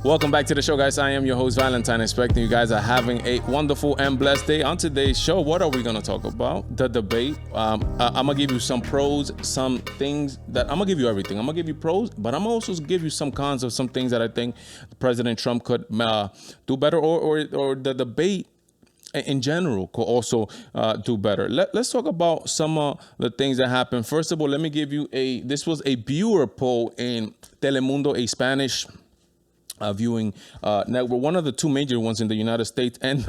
Welcome back to the show, guys. I am your host, Valentine. Expecting you guys are having a wonderful and blessed day. On today's show, what are we going to talk about? The debate. I'm going to give you some pros, some things that I'm going to give you everything. I'm going to give you pros, but I'm also give you some cons of some things that I think President Trump could do better, or the debate in general could also do better. Let's talk about some of the things that happened. First of all, let me give you this was a viewer poll in Telemundo, a Spanish viewing network, one of the two major ones in the United States, and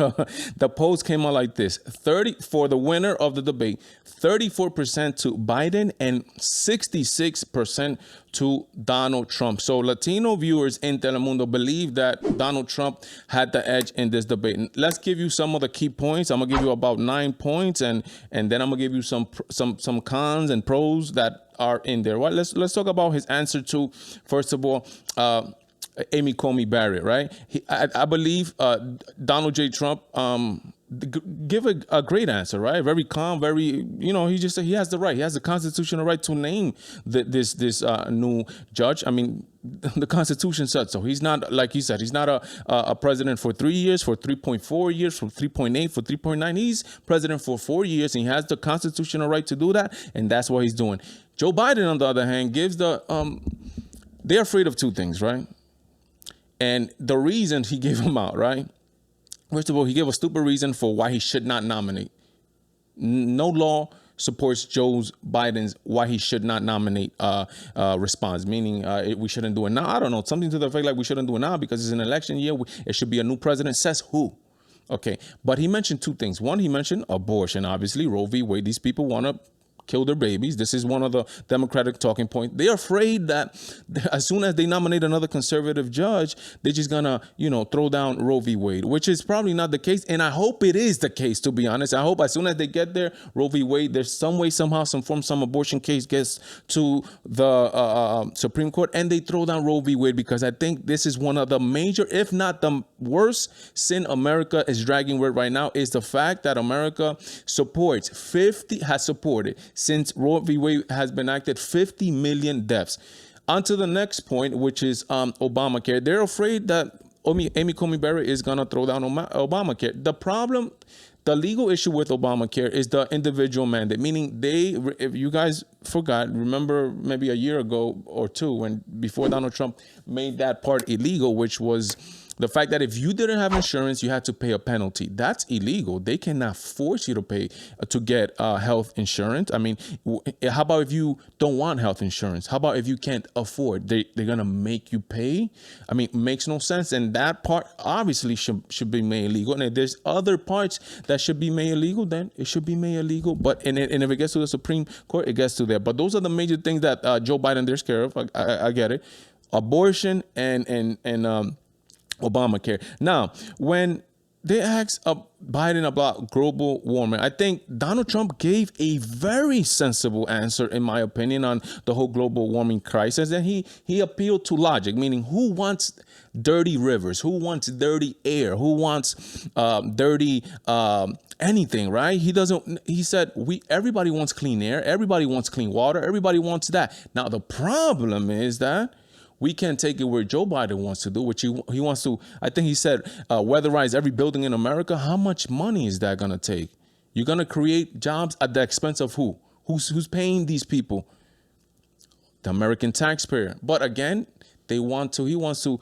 the polls came out like this: 30 for the winner of the debate, 34% to Biden and 66% to Donald Trump. So Latino viewers in Telemundo believe that Donald Trump had the edge in this debate. And let's give you some of the key points. I'm gonna give you about 9 points, and then I'm gonna give you some cons and pros that are in there. Right? Let's talk about his answer to, first of all, Amy Coney Barrett, right? I believe Donald J. Trump give a great answer, right? Very calm, very, he just said he has the right. He has the constitutional right to name this new judge. I mean, the Constitution said so. He's not, like he said, he's not a president for 3 years, for 3.4 years, for 3.8, for 3.9. He's president for 4 years, and he has the constitutional right to do that, and that's what he's doing. Joe Biden, on the other hand, gives they're afraid of two things, right? And the reason he gave him out, right? First of all, he gave a stupid reason for why he should not nominate. No law supports Joe Biden's why he should not nominate response, meaning we shouldn't do it now. I don't know, something to the effect like we shouldn't do it now because it's an election year. It should be a new president. Says who? Okay, but he mentioned two things. One, he mentioned abortion, obviously, Roe v. Wade. These people want to kill their babies. This is one of the Democratic talking points. They're afraid that as soon as they nominate another conservative judge, they're just gonna, throw down Roe v. Wade, which is probably not the case. And I hope it is the case, to be honest. I hope as soon as they get there, Roe v. Wade, there's some way, somehow, some abortion case gets to the Supreme Court and they throw down Roe v. Wade, because I think this is one of the major, if not the worst sin America is dragging with right now, is the fact that America has supported since Roe v. Wade has been enacted 50 million deaths. On to the next point, which is Obamacare. They're afraid that Amy Coney Barrett is going to throw down Obamacare. The legal issue with Obamacare is the individual mandate, meaning if you guys remember maybe a year ago or two, before Donald Trump made that part illegal, which was the fact that if you didn't have insurance, you had to pay a penalty. That's illegal. They cannot force you to pay to get health insurance. I mean, how about if you don't want health insurance? How about if you can't afford? They're going to make you pay? I mean, it makes no sense. And that part obviously should be made illegal. And if there's other parts that should be made illegal, then it should be made illegal. But and if it gets to the Supreme Court, it gets to there. But those are the major things that Joe Biden, they're scared of. I get it. Abortion and Obamacare. Now, when they asked Biden about global warming, I think Donald Trump gave a very sensible answer, in my opinion, on the whole global warming crisis. And he appealed to logic, meaning who wants dirty rivers? Who wants dirty air? Who wants dirty anything, right? He said, everybody wants clean air. Everybody wants clean water. Everybody wants that. Now, the problem is that we can't take it where Joe Biden wants to do, which he wants to, I think he said, weatherize every building in America. How much money is that going to take? You're going to create jobs at the expense of who? Who's paying these people? The American taxpayer. But again, he wants to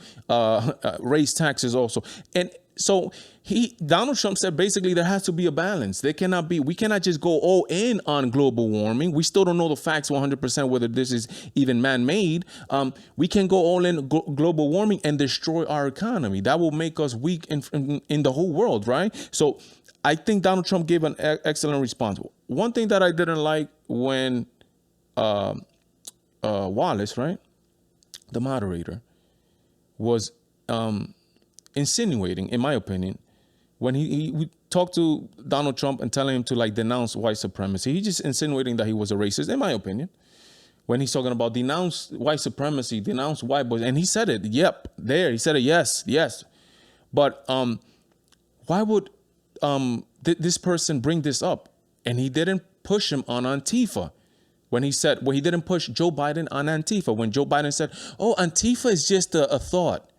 raise taxes also. And so Donald Trump said basically there has to be a balance. We cannot just go all in on global warming. We still don't know the facts 100% whether this is even man-made. We can go all in global warming and destroy our economy. That will make us weak in the whole world, right? So I think Donald Trump gave an excellent response. One thing that I didn't like when Wallace, right, the moderator, was insinuating, in my opinion, when he talked to Donald Trump and telling him to denounce white supremacy. He's just insinuating that he was a racist, in my opinion. When he's talking about denounce white supremacy, denounce white boys, and he said it, he said it, yes. But why would this person bring this up? And he didn't push him on Antifa. When he didn't push Joe Biden on Antifa. When Joe Biden said, oh, Antifa is just a thought.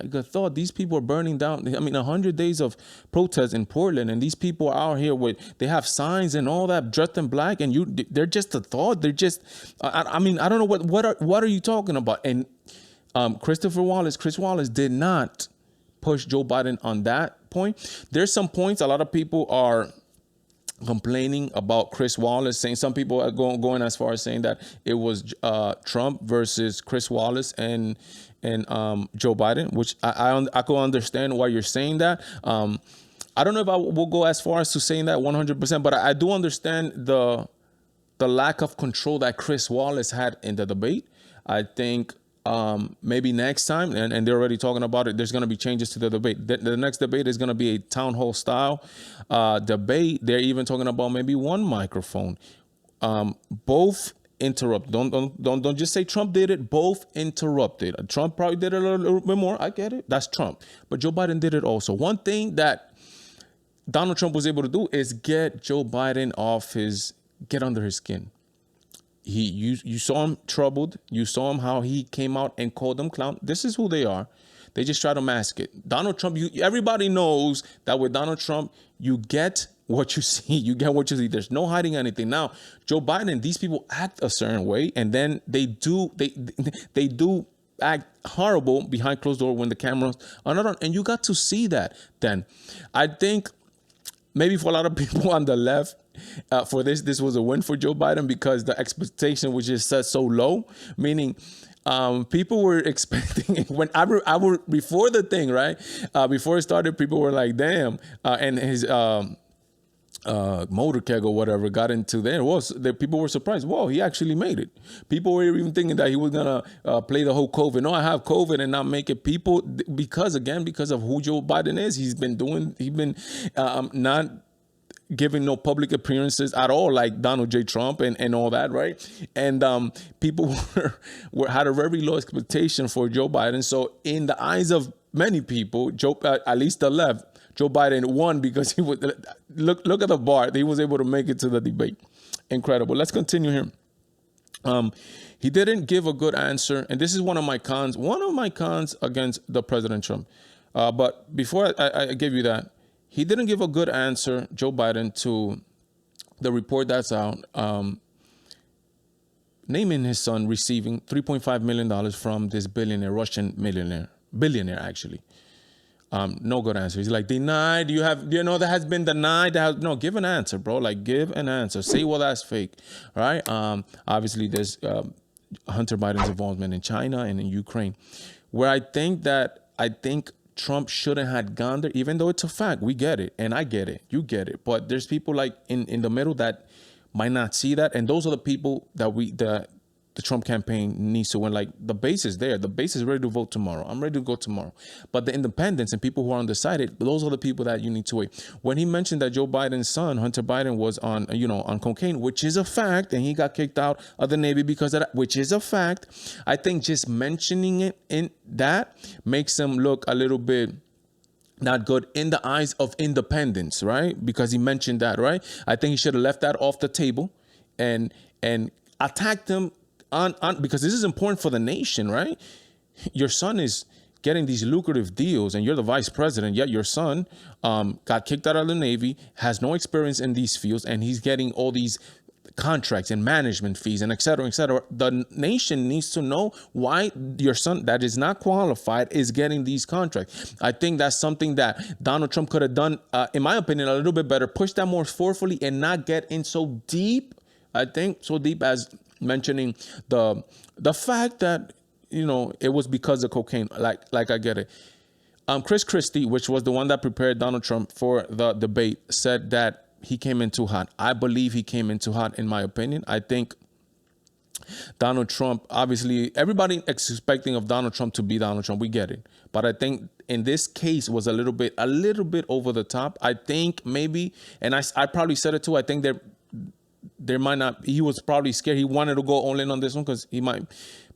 Like a thought, these people are burning down. I mean, 100 days of protests in Portland, and these people are out here they have signs and all that, dressed in black, and they're just a thought. They're just, I mean, I don't know what are you talking about? And Chris Wallace did not push Joe Biden on that point. There's some points a lot of people are complaining about Chris Wallace, saying some people are going as far as saying that it was Trump versus Chris Wallace and Joe Biden, which I could understand why you're saying that. I don't know if I will go as far as to saying that 100%, but I do understand the lack of control that Chris Wallace had in the debate. I think maybe next time, and they're already talking about it, there's going to be changes to the debate. The next debate is going to be a town hall style debate. They're even talking about maybe one microphone. Both interrupt. Don't just say Trump did it. Both interrupted. Trump probably did it a little bit more. I get it. That's Trump. But Joe Biden did it also. One thing that Donald Trump was able to do is get Joe Biden get under his skin. You saw him troubled. You saw him how he came out and called them clown. This is who they are. They just try to mask it. Donald Trump, everybody knows that with Donald Trump, you get what you see. You get what you see. There's no hiding anything. Now, Joe Biden, these people act a certain way, and then they do act horrible behind closed door when the cameras are not on. And you got to see that then. I think maybe for a lot of people on the left, for this was a win for Joe Biden because the expectation was just set so low, meaning people were expecting when I were before the thing, right? Before it started, people were like, damn. And his motorcade or whatever got into there. People were surprised. Whoa, he actually made it. People were even thinking that he was going to play the whole COVID. No, I have COVID and not make it. People, because of who Joe Biden is, he's been not giving no public appearances at all, like Donald J. Trump and all that, right? And people had a very low expectation for Joe Biden. So in the eyes of many people, at least the left, Joe Biden won because he would look at the bar. He was able to make it to the debate. Incredible. Let's continue here. He didn't give a good answer, and this is one of my cons against the President Trump. But before I give you that, he didn't give a good answer, Joe Biden, to the report that's out, naming his son receiving $3.5 million from this Russian billionaire actually. No good answer. He's like, denied. Do you know that has been denied? No, give an answer, bro. Like, give an answer. Say, well, that's fake. All right. Obviously, there's Hunter Biden's involvement in China and in Ukraine, where I think Trump shouldn't have gone there, even though it's a fact. We get it, and I get it. You get it. But there's people like in the middle that might not see that, and those are the people that the Trump campaign needs to win. Like, the base is there. The base is ready to vote tomorrow. I'm ready to go tomorrow. But the independents and people who are undecided, those are the people that you need to wait. When he mentioned that Joe Biden's son, Hunter Biden, was on cocaine, which is a fact, and he got kicked out of the Navy because of that, which is a fact, I think just mentioning it in that makes him look a little bit not good in the eyes of independents, right? Because he mentioned that, right? I think he should have left that off the table and attacked him on because this is important for the nation, right? Your son is getting these lucrative deals and you're the vice president, yet your son got kicked out of the Navy, has no experience in these fields, and he's getting all these contracts and management fees and et cetera, et cetera. The nation needs to know why your son that is not qualified is getting these contracts. I think that's something that Donald Trump could have done, in my opinion, a little bit better, push that more forcefully and not get in so deep, I think, so deep as mentioning the fact that, it was because of cocaine. Like I get it. Chris Christie, which was the one that prepared Donald Trump for the debate, said that he came in too hot. I believe he came in too hot, in my opinion. I think Donald Trump, obviously, everybody expecting of Donald Trump to be Donald Trump. We get it. But I think in this case was a little bit over the top. I think maybe, and I probably said it too, I think there might not, he was probably scared. He wanted to go all in on this one because he might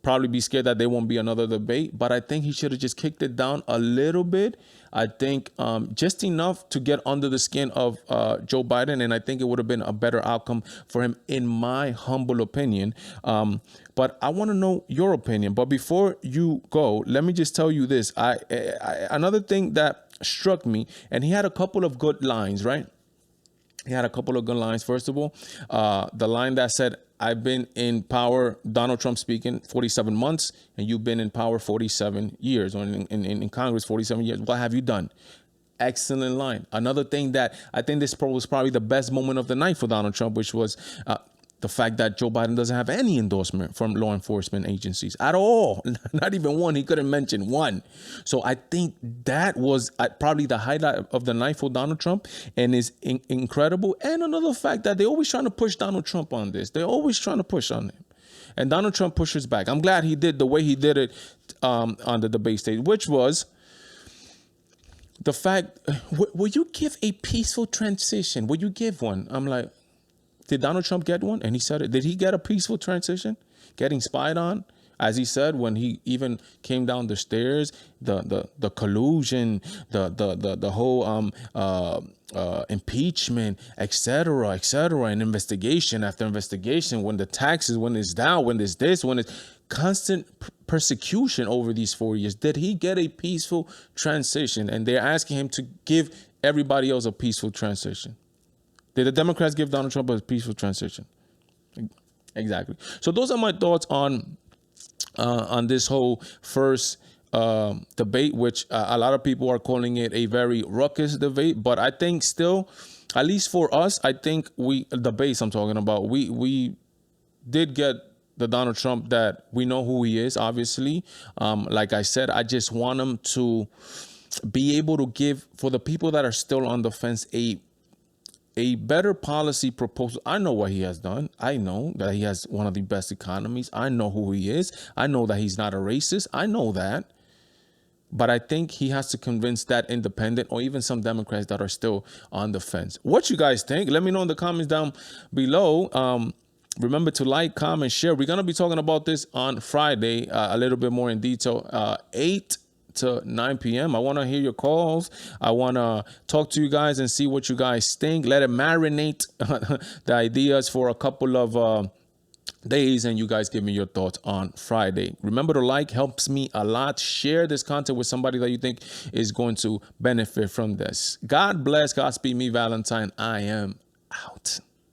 probably be scared that there won't be another debate. But I think he should have just kicked it down a little bit. I think just enough to get under the skin of Joe Biden. And I think it would have been a better outcome for him, in my humble opinion. But I want to know your opinion. But before you go, let me just tell you this. Another thing that struck me, and he had a couple of good lines, right? He had a couple of good lines. First of all, the line that said, I've been in power, Donald Trump speaking, 47 months, and you've been in power 47 years, or in Congress 47 years. What have you done? Excellent line. Another thing that I think this was probably the best moment of the night for Donald Trump, which was the fact that Joe Biden doesn't have any endorsement from law enforcement agencies at all. Not even one. He couldn't mention one. So I think that was probably the highlight of the night for Donald Trump, and is incredible. And another fact that they're always trying to push Donald Trump on this. They're always trying to push on him. And Donald Trump pushes back. I'm glad he did the way he did it on the debate stage, which was the fact, will you give a peaceful transition? Will you give one? I'm like, did Donald Trump get one? And he said it. Did he get a peaceful transition? Getting spied on? As he said, when he even came down the stairs, the collusion, the whole impeachment, etc., and investigation after investigation, when the taxes, when it's down, when there's this, when it's constant persecution over these 4 years. Did he get a peaceful transition? And they're asking him to give everybody else a peaceful transition. Did the Democrats give Donald Trump a peaceful transition? Exactly. So those are my thoughts on this whole first debate, which a lot of people are calling it a very ruckus debate. But I think still, at least for us, I think debates I'm talking about, we did get the Donald Trump that we know who he is, obviously. Like I said, I just want him to be able to give, for the people that are still on the fence, a better policy proposal. I know what he has done. I know that he has one of the best economies. I know who he is. I know that he's not a racist. I know that. But I think he has to convince that independent, or even some Democrats that are still on the fence. What you guys think? Let me know in the comments down below. Remember to like, comment, share. We're going to be talking about this on Friday a little bit more in detail. 8 to 9 p.m. I want to hear your calls. I want to talk to you guys and see what you guys think. Let it marinate the ideas for a couple of days, and you guys give me your thoughts on Friday. Remember to like, helps me a lot. Share this content with somebody that you think is going to benefit from this. God bless. Godspeed me, Valentine. I am out.